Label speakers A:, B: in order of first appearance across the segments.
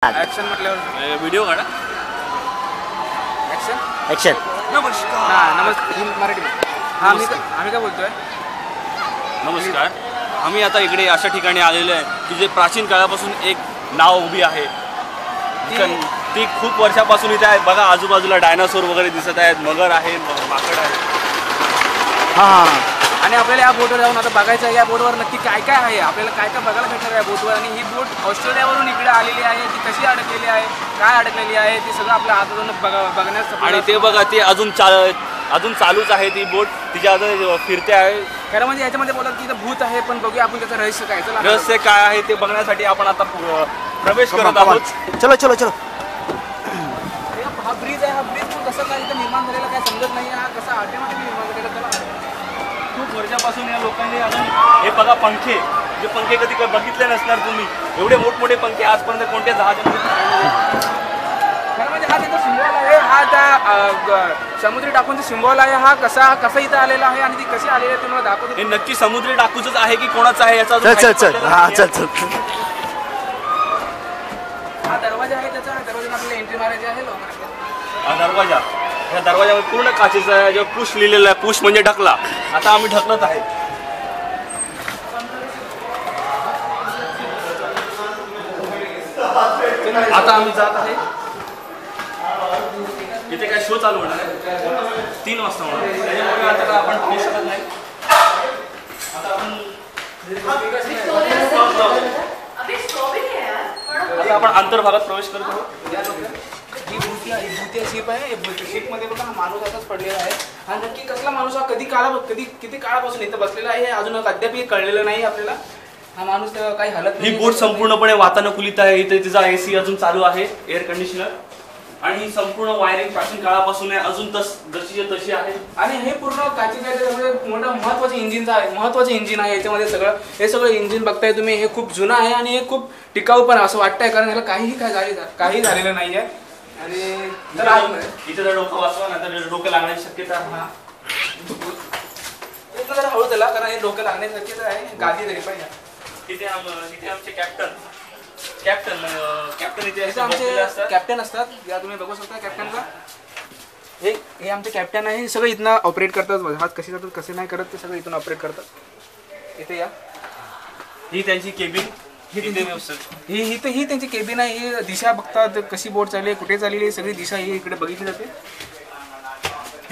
A: Action म्हटल्यावर
B: video काढा.
A: Action
C: action.
A: हां नमस्कार मराठी हां आम्ही काय बोलतोय.
B: नमस्कार. आम्ही आता इकडे अशा ठिकाणी आलेलो आहे की जे प्राचीन काळापासून एक नाव उभी आहे. ती खूप वर्षापासून इथे आहे. बघा आजूबाजूला डायनासोर वगैरे दिसत आहेत, मगर आहे, माकड आहे.
C: हां
A: आणि आपल्याला या बोटवर जाऊन आता बघायचं आहे या बोटवर नक्की काय काय आहे, आपल्याला काय काय बघायला भेटणार आहे बोटवर. आणि ही बोट ऑस्ट्रेलियावरून इकडे आलेली आहे, ती कशी अडकलेली आहे, काय अडकलेली आहे, ते सगळं आपल्या हातातून बघण्यास.
B: आणि ते बघा ते अजून चालूच आहे ती बोट, तिच्या आता फिरते आहे.
A: खरं म्हणजे याच्यामध्ये बोलतात की इथं भूत आहे, पण बघूया आपण त्याचं रहस्य काय. चला
B: रहस्य काय आहे ते बघण्यासाठी आपण आता प्रवेश करत आहोत.
C: चलो चलो चलो.
A: हा ब्रिज आहे, हा ब्रिज पण कसं काय इथं निर्माण झालेला काय समजत नाही. हा कसा ऑटोमॅटिक निर्माण झालेला. चला
B: खूप वर्षापासून या लोकांनी अजून हे बघा पंखे, जे पंखे कधी बघितले नसणार तुम्ही. एवढे मोठमोठे पंखे आजपर्यंत कोणत्या जहाजामध्ये
A: खरं म्हणजे हा तिथं सिम्बॉल आहे. हा त्या समुद्री टाकूनचा सिम्बॉल आहे. हा कसा इथं आलेला आहे आणि ती कशी आलेली आहे तुम्हाला दाखवतो.
B: हे नक्की समुद्री डाकूच आहे की कोणाचं आहे याचा
C: चल चल चल. हां चल चल.
A: हा दरवाजा आहे, त्याचा दरवाजा आपल्याला एंट्री मारायची आहे.
B: हा दरवाजा, या दरवाजावर पूर्ण काचेचा आहे, जो पुश लिहिलेला आहे. पुश म्हणजे ढकला. आता आम्ही ढकलत आहे. आता आम्ही जात आहे. इथे काय शो चालू होणार आहे 3 वाजता होणार. त्याच्यामुळे आता आपण पाहू शकत नाही. आता आपण अंतर्भागात प्रवेश करत आहोत.
A: ही भूतिया शिप आहे. शिपमध्ये बघा हा माणूस असाच पडलेला आहे. हा नक्की कसला माणूस हा किती काळापासून इथं बसलेला आहे अजून अद्याप कळलेलं नाही आपल्याला. हा माणूस काही हलत नाही.
B: ही बोट संपूर्णपणे वातानुकूलित आहे. इथे तिचा एसी अजून चालू आहे, एअर कंडिशनर. आणि ही संपूर्ण वायरिंग प्राचीन काळापासून आहे, अजून जशीच्या तशी आहे.
A: आणि हे पूर्ण काचेच्या मोठं महत्वाचं इंजिन आहे याच्यामध्ये. हे सगळं इंजिन बघताय तुम्ही. हे खूप जुनं आहे आणि हे खूप टिकाऊ पण असं वाटतंय, कारण ह्याला काही झालेलं नाही आहे. आणि
B: इथे जर डोकं वाचवा ना तर डोकं लागण्याची शक्यता
A: जरा हळू त्याला, कारण हे डोकं लागण्याची शक्यता आहे. गादी तरी पाहिजे.
B: इथे आमचे कॅप्टन इथे
A: आमचे कॅप्टन असतात. या तुम्ही बघू शकता कॅप्टनला. हे आमचे कॅप्टन आहे. हे सगळं इथनं ऑपरेट करतात. हात कसे जातात कसे नाही करत ते सगळं इथून ऑपरेट करतात. इथे या.
B: ही त्यांची केबिन.
A: ही त्यांची केबिन आहे. ही दिशा बघतात कशी बोट चालली, कुठे चालली, ही सगळी दिशा ही इकडे बघितली जाते.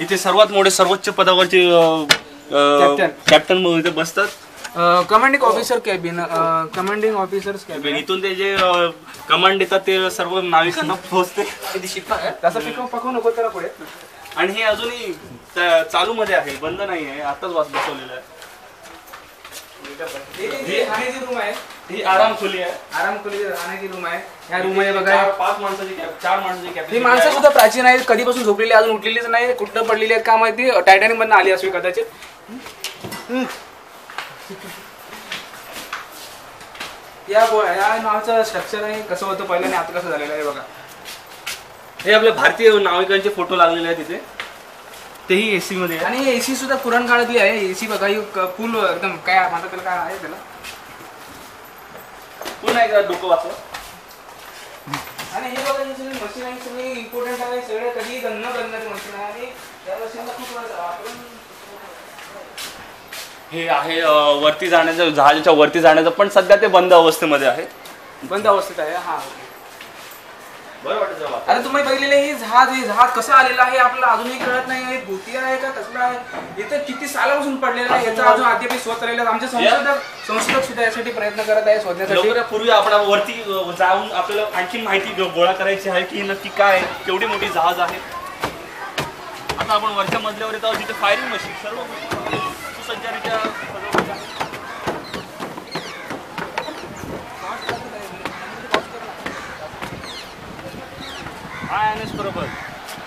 B: इथे सर्वात मोठे सर्वोच्च पदावरचे कॅप्टन इथे बसतात.
A: Commanding officer cabin, commanding officers cabin.
B: इथून ते जे कमांड देतात ते सर्व नाविकांना पोहोचते.
A: तसं पकवू नको त्याला पुढे.
B: आणि हे अजूनही चालू मध्ये आहे, बंद नाही आहे. आताच बसवलेलं आहे.
A: राहण्याची रूम आहे.
B: ही आराम खोली आहे.
A: राहण्याची रूम आहे. ह्या रूम मध्ये बघा
B: 4 माणसाची कॅबिन.
A: ही माणसं सुद्धा प्राचीन आहेत. कधीपासून झोपलेली अजून उठलेलीच नाही. कुठं पडलेली आहेत का माहिती. टायटॅनिक मधून आली असेल कदाचित. या नावाचं स्ट्रक्चर आहे, कसं होतं पहिलं आणि आता कसं झालेलं आहे बघा.
B: हे आपल्या भारतीय नाविकांचे फोटो लागलेले आहेत तिथे. तेही एसी मध्ये.
A: आणि एसी सुद्धा पुराण काळातली आहे. एसी बघा ही फुल एकदम काय म्हणतात त्याला, काय आहे त्याला
B: पुन्हा एकदा डोकं वाचवा.
A: आणि हे बघा सगळी मशीन आहे, सगळी इम्पॉर्टंट आहे. सगळे कधी न करण्याची मशीन आहे. आणि त्या मशीनला खूप
B: हे आहे वरती जाण्याचं, जहाजाच्या वरती जाण्याचं, पण सध्या ते बंद अवस्थेमध्ये आहे.
A: बंद अवस्थेत आहे. हा
B: बरं वाटत जेव्हा.
A: आता तुम्ही बघितलेले हे जहाज कसं आलेलं आहे आपल्याला अजूनही कळत नाही. हे भूतिया आहे का कसलं आहे. इथं किती सालापासून पडलेलं आहे याचा अजून अद्याप शोध चाललेला आहे. आमचे संशोधक सुद्धा यासाठी प्रयत्न करत आहे शोधण्यासाठी.
B: पूर्वी आपण वरती जाऊन आपल्याला आणखी माहिती गोळा करायची आहे की नक्की काय केवढी मोठी जहाज आहे. आता आपण वरच्या मजल्यावर येतो, जिथे फायरिंग मशीन सर्व सुसज्जरित्या INS बरोबर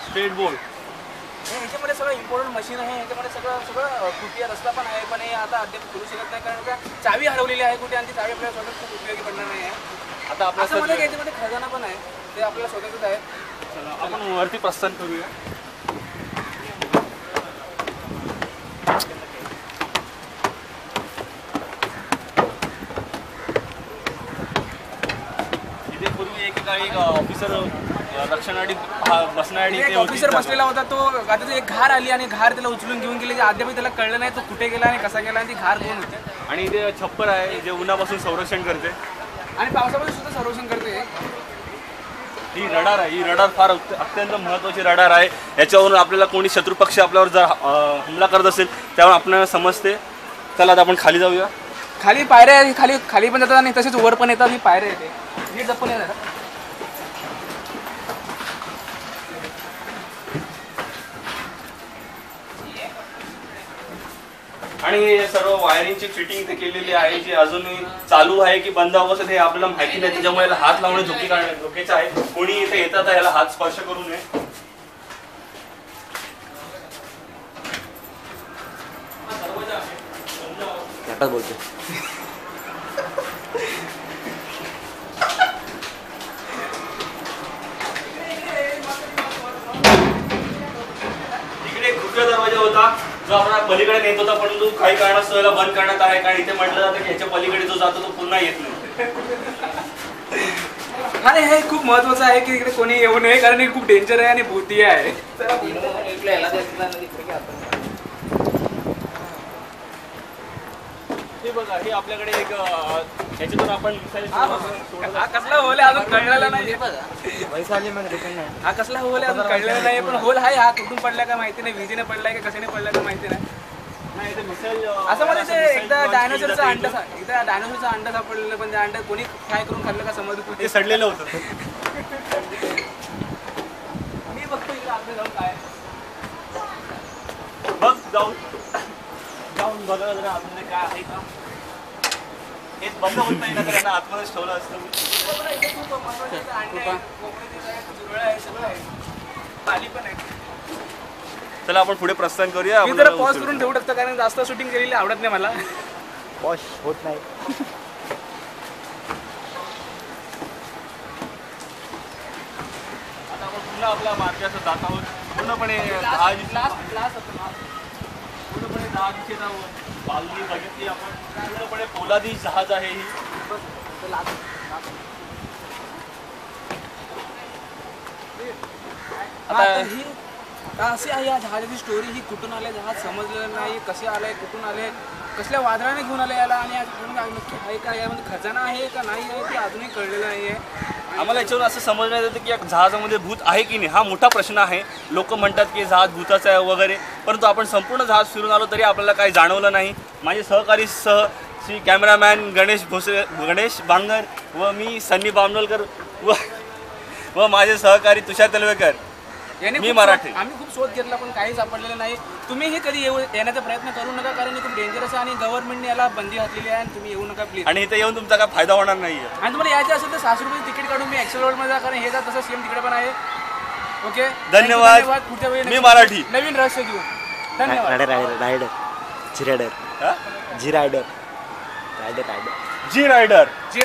B: स्ट्रेट बोर्ड.
A: ह्याच्यामध्ये सगळं इम्पॉर्टंट मशीन आहे. ह्याच्यामध्ये सगळं कुठे रस्ता पण आहे, पण हे आता अद्याप करू शकत नाही, कारण का चावी हरवलेली आहे कुठे. आणि ती चावी आपल्याला स्वतः खूप उपयोगी पडणार नाही आहे.
B: आता आपल्या
A: याच्यामध्ये खजाना पण आहे, ते आपल्याला स्वतःच आहे.
B: चला आपण वरती प्रस्थान करूया. इथे पूर्वी एकेका काही एक ऑफिसर रक्षणासाठी बसण्यासाठी
A: एक ऑफिसर बसलेला होता तो. आता तो एक घार आली आणि घार त्याला उचलून घेऊन गेले. अद्याप त्याला कळलं नाही तो कुठे गेला आणि कसा गेला आणि ती घार कोण होती.
B: आणि ते छप्पर आहे जे उन्हापासून संरक्षण करते
A: आणि पावसामध्ये सुद्धा संरक्षण करते.
B: ही रडार आहे. ही रडार फार अत्यंत महत्त्वाची रडार आहे. याच्यावरून आपल्याला कोणी शत्रुपक्ष आपल्यावर जर हमला करत असेल त्यावर आपल्याला समजते. चला आता आपण खाली जाऊया.
A: खाली पायऱ्या आहे. खाली पण जातात आणि तसेच वर पण येतात. ही पायऱ्या येते नीट जपून येतात.
B: आणि हे सर्व वायरिंगची फिटिंग ते केलेली आहे जी अजूनही चालू आहे की बंद अवस्थेत हे आपल्याला माहिती नाही. त्याच्यामुळे याला हात लावणे धोक्याचं आहे. कोणी इथे येतात याला हात स्पर्श करू नये.
C: बोलतो
B: इकडे एक खुर्च्या दरवाजा होता जो आपल्याला पलीकडे नेत होता, परंतु काही कारणास्तव याला बंद करण्यात आहे. कारण इथे म्हटलं जातं की ह्याच्या पलीकडे जो जातो तो पुन्हा येत नाही.
A: आणि हे खूप महत्वाचं आहे की इकडे कोणी येऊ नये कारण हे खूप डेंजर आहे आणि भूती आहे.
B: हे बघा हे आपल्याकडे एक ह्याच्यातून आपण
A: हा कसला होल आहे अजून कळलेला नाही. हा कसला होल आहे अजून कळलेला नाही. पण होल आहे. हा कुठून पडला का माहिती नाही. विजेने पडलाय का कशाने पडलाय का माहिती नाही. असं मध्ये ते एकदा डायनोसॉरचा अंडा सापडलेलं पण त्या अंड्यात कोणी फ्राय करून खाल्लं का समज
B: ते सडलेलं होतं.
A: मी बघतो इकडे आतमध्ये जाऊन काय
B: बघ जाऊन बघा जरा आतमध्ये काय आहे का. हे बंद होत नाही ना तर यांना आतमध्येच ठेवलं असतं.
A: पाली पण आहे.
B: चला आपण पुढे प्रस्थान करूया.
A: मी जरा पॉज करून ठेवू टाकतो कारण जास्त शूटिंग केलेली आवडत नाही मला.
C: पॉश होत नाही.
B: आता आपण पुन्हा आपल्या मार्गाचं जात आहोत. पूर्णपणे पूर्णपणे 10 दिशेला बाजूनी बघितली आपण. पूर्णपणे पोलादी जहाज आहे ही.
A: आता ही अशी आहे या जहाजाची स्टोरी. ही कुठून आले जहाज समजलेलं नाही. कसे आले कुठून आले कसल्या वादळाने घेऊन आले याला आणि नक्की आहे का यामध्ये खजाना आहे का नाही आहे ते अजूनही कळलेलं नाही आहे.
B: आम्हाला याच्यावर असं समजण्यात येतं की या जहाजामध्ये भूत आहे की नाही हा मोठा प्रश्न आहे. लोक म्हणतात की जहाज भूताचं आहे वगैरे, परंतु आपण संपूर्ण जहाज फिरून आलो तरी आपल्याला काही जाणवलं नाही. माझे सहकारी श्री कॅमेरामॅन गणेश बांगर व मी सन्नी बामनोलकर व माझे सहकारी तुषार तलवेकर मी मराठी.
A: आम्ही खूप शोध घेतला पण काही सापडलेलं नाही. तुम्हीही कधी येण्याचा प्रयत्न करू नका कारण हे खूप डेंजरस आहे आणि गव्हर्नमेंटने याला बंदी घातलेली आहे. आणि तुम्ही येऊ नका प्लीज.
B: आणि इथे येऊन तुमचा काय फायदा होणार नाही आहे.
A: आणि तुम्हाला यायचं असेल तर 600 रुपये तिकीट काढून मी एक्सेल रोडमध्ये जा कारण हे जा तसं सेम तिकडे पण आहे. ओके
B: धन्यवाद.
A: पुढच्या वेळी
B: मी मराठी.
A: नवीन रहस्य घेऊ. धन्यवाद.
C: रायडर जी रायडर
B: हा?
C: जी रायडर
B: जी रायडर
A: जी